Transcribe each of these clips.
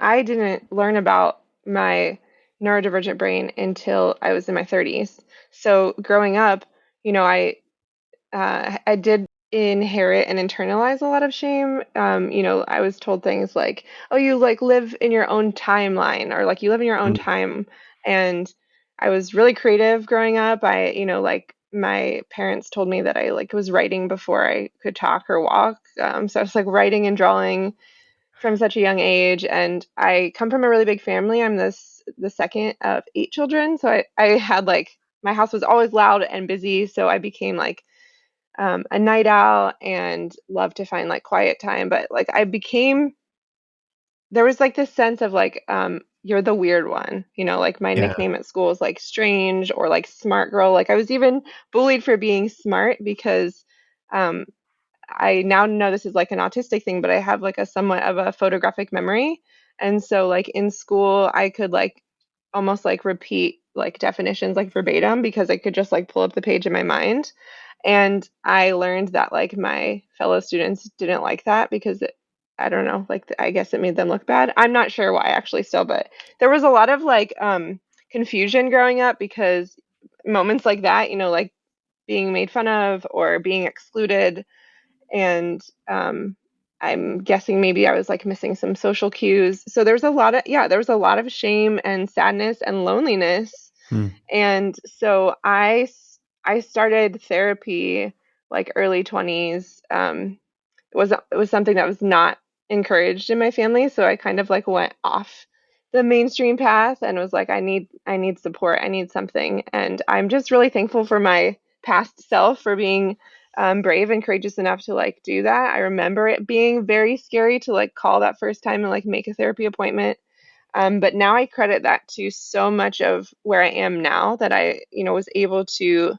I didn't learn about my neurodivergent brain until I was in my 30s. So growing up, I did inherit and internalize a lot of shame. I was told things like, "Oh, you like live in your own timeline," or like you live in your own Mm. time. And I was really creative growing up. Like my parents told me that I like was writing before I could talk or walk. So I was like writing and drawing from such a young age. And I come from a really big family. I'm the second of 8 children. So I had like my house was always loud and busy. So I became like a night owl and love to find like quiet time. But like there was like this sense of like, you're the weird one, like my Yeah. nickname at school is like strange or like smart girl. Like I was even bullied for being smart because um, I now know this is like an autistic thing, but I have like a somewhat of a photographic memory. And so like in school, I could like almost like repeat like definitions like verbatim because I could just like pull up the page in my mind. And I learned that like my fellow students didn't like that because I don't know, like I guess it made them look bad. I'm not sure why actually still, but there was a lot of like confusion growing up because moments like that, like being made fun of or being excluded and I'm guessing maybe I was like missing some social cues. So there was a lot of shame and sadness and loneliness. Hmm. And so I started therapy like early 20s. It was something that was not encouraged in my family, so I kind of like went off the mainstream path and was like I need support. I need something. And I'm just really thankful for my past self for being brave and courageous enough to like do that. I remember it being very scary to like call that first time and like make a therapy appointment. But now I credit that to so much of where I am now that I, was able to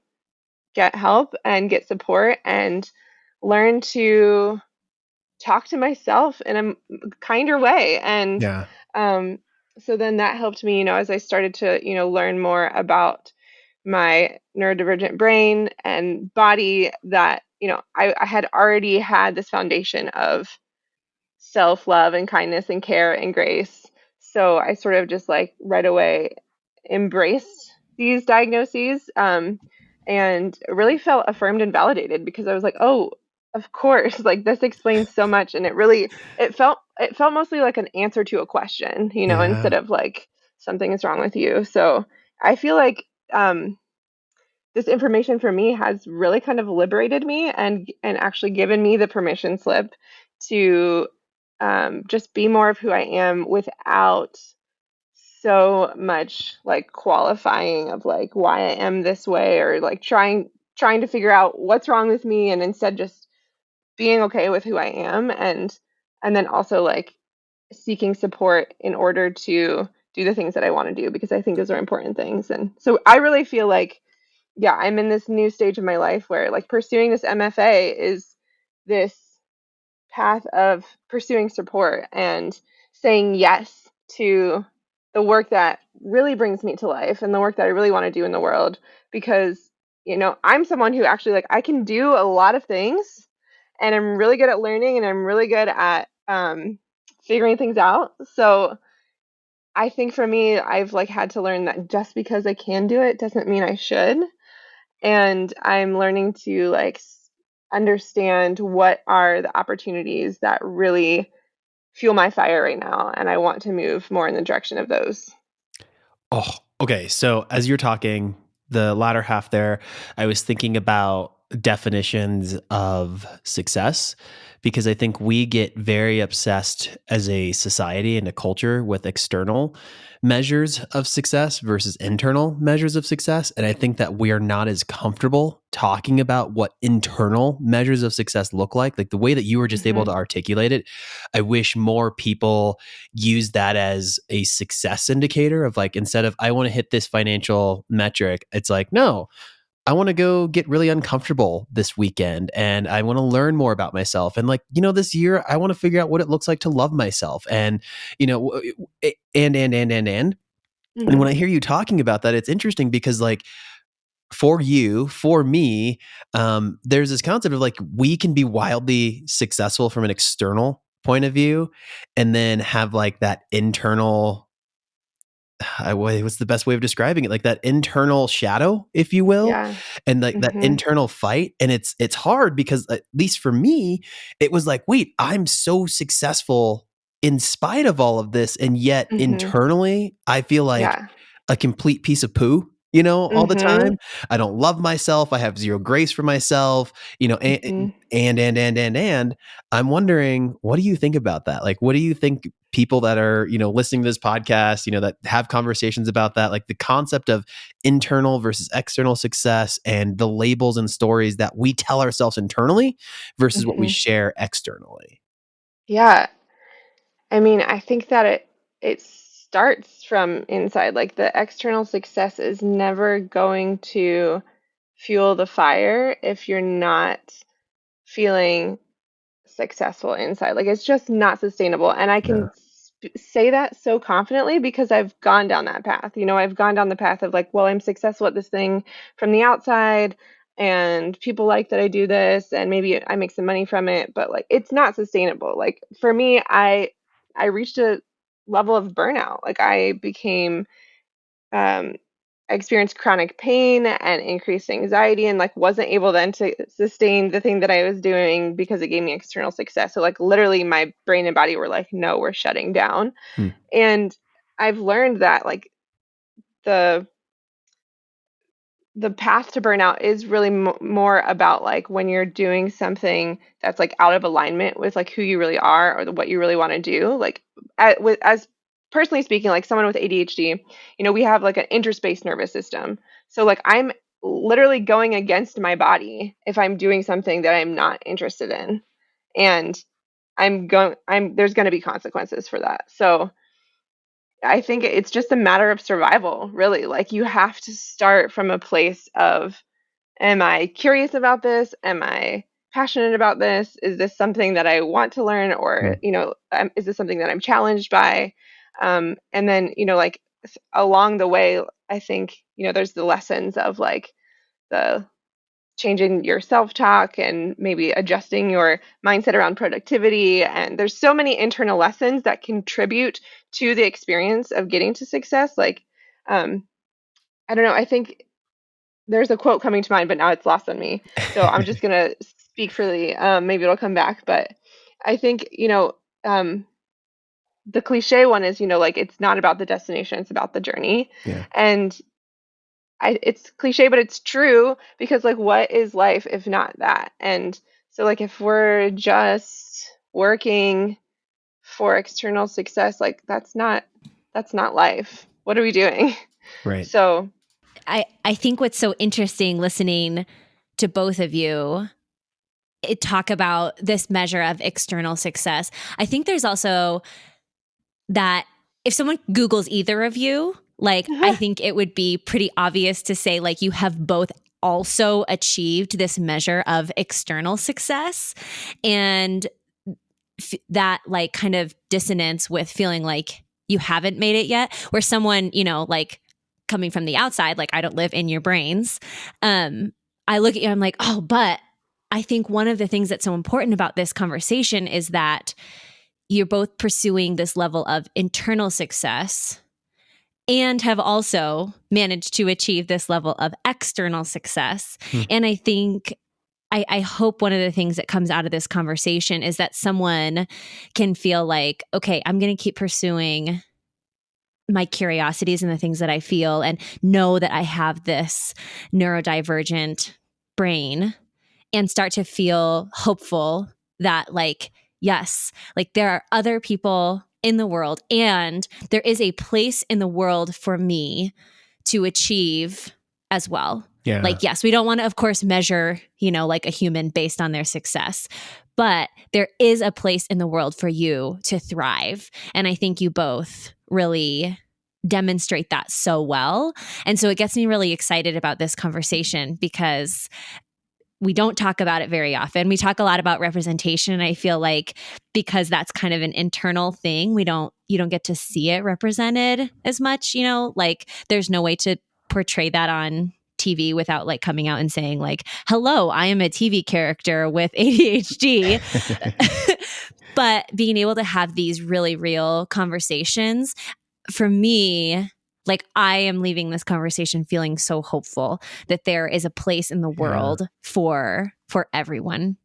get help and get support and learn to talk to myself in a kinder way. And Yeah. um, so then that helped me, as I started to, learn more about my neurodivergent brain and body that, I had already had this foundation of self-love and kindness and care and grace. So I sort of just like right away embraced these diagnoses and really felt affirmed and validated because I was like, oh, of course, like this explains so much. And it felt mostly like an answer to a question, Yeah. instead of like something is wrong with you. So I feel like this information for me has really kind of liberated me and actually given me the permission slip to just be more of who I am without so much like qualifying of like why I am this way or like trying to figure out what's wrong with me and instead just being okay with who I am and then also like seeking support in order to do the things that I want to do because I think those are important things. And so I really feel like yeah, I'm in this new stage of my life where like pursuing this MFA is this path of pursuing support and saying yes to the work that really brings me to life and the work that I really want to do in the world because I'm someone who actually like I can do a lot of things and I'm really good at learning and I'm really good at figuring things out. So I think for me I've like had to learn that just because I can do it doesn't mean I should, and I'm learning to like understand what are the opportunities that really fuel my fire right now, and I want to move more in the direction of those. Oh, okay. So as you're talking, the latter half there, I was thinking about definitions of success because I think we get very obsessed as a society and a culture with external measures of success versus internal measures of success. And I think that we are not as comfortable talking about what internal measures of success look like the way that you were just able Hmm. to articulate it. I wish more people use that as a success indicator of like, instead of, I want to hit this financial metric, it's like, no, I want to go get really uncomfortable this weekend and I want to learn more about myself. And like, this year, I want to figure out what it looks like to love myself. And, and. And when Hmm. I hear you talking about that, it's interesting because like, for you, for me, there's this concept of like we can be wildly successful from an external point of view, and then have like that internal, what's the best way of describing it? Like that internal shadow, if you will, Yeah. and like that Mhm. internal fight. And it's hard because, at least for me, it was like, wait, I'm so successful in spite of all of this, and yet Mhm. internally, I feel like Yeah. a complete piece of poo. All the Mhm. time. I don't love myself. I have zero grace for myself. Mhm. And I'm wondering, what do you think about that? Like, what do you think people that are, listening to this podcast, that have conversations about that, like the concept of internal versus external success and the labels and stories that we tell ourselves internally versus what we Mhm. share externally? Yeah. I mean, I think that it starts from inside. Like the external success is never going to fuel the fire if you're not feeling successful inside. Like it's just not sustainable. And I Yeah. can say that so confidently because I've gone down that path. I've gone down the path of like, well, I'm successful at this thing from the outside and people like that I do this and maybe I make some money from it, but like it's not sustainable. Like for me, I reached a level of burnout. Like I became um I experienced chronic pain and increased anxiety and like wasn't able then to sustain the thing that I was doing because it gave me external success. So like literally my brain and body were like, no, we're shutting down. Hmm. And I've learned that like the the path to burnout is really more about like when you're doing something that's like out of alignment with like who you really are or what you really want to do. Like as personally speaking, like someone with ADHD, we have like an interspace nervous system. So like I'm literally going against my body if I'm doing something that I'm not interested in, and I'm there's going to be consequences for that. So I think it's just a matter of survival, really. Like you have to start from a place of, am I curious about this? Am I passionate about this? Is this something that I want to learn, or Hmm. is this something that I'm challenged by? And then like along the way, I think there's the lessons of like the changing your self-talk and maybe adjusting your mindset around productivity. And there's so many internal lessons that contribute to the experience of getting to success. Like, um, I don't know. I think there's a quote coming to mind, but now it's lost on me. So I'm just gonna speak freely. Maybe it'll come back. But I think the cliche one is like it's not about the destination; it's about the journey. Yeah. And it's cliche, but it's true because like what is life if not that? And so like if we're just working for external success, like that's not life. What are we doing? Right. So I think what's so interesting listening to both of you talk about this measure of external success. I think there's also that if someone Googles either of you, like I think it would be pretty obvious to say like you have both also achieved this measure of external success, and that like kind of dissonance with feeling like you haven't made it yet, where someone, like coming from the outside, like I don't live in your brains. I look at you, I'm like, oh, but I think one of the things that's so important about this conversation is that you're both pursuing this level of internal success and have also managed to achieve this level of external success. Hmm. And I think I hope one of the things that comes out of this conversation is that someone can feel like, okay, I'm going to keep pursuing my curiosities and the things that I feel and know that I have this neurodivergent brain and start to feel hopeful that, like, yes, like there are other people in the world and there is a place in the world for me to achieve as well. Yeah. Like, yes, we don't want to, of course, measure, like a human based on their success, but there is a place in the world for you to thrive. And I think you both really demonstrate that so well. And so it gets me really excited about this conversation because we don't talk about it very often. We talk a lot about representation. And I feel like because that's kind of an internal thing, you don't get to see it represented as much, like there's no way to portray that on TV without like coming out and saying like, hello, I am a TV character with ADHD. But being able to have these really real conversations, for me, like I am leaving this conversation feeling so hopeful that there is a place in the Yeah. world for everyone.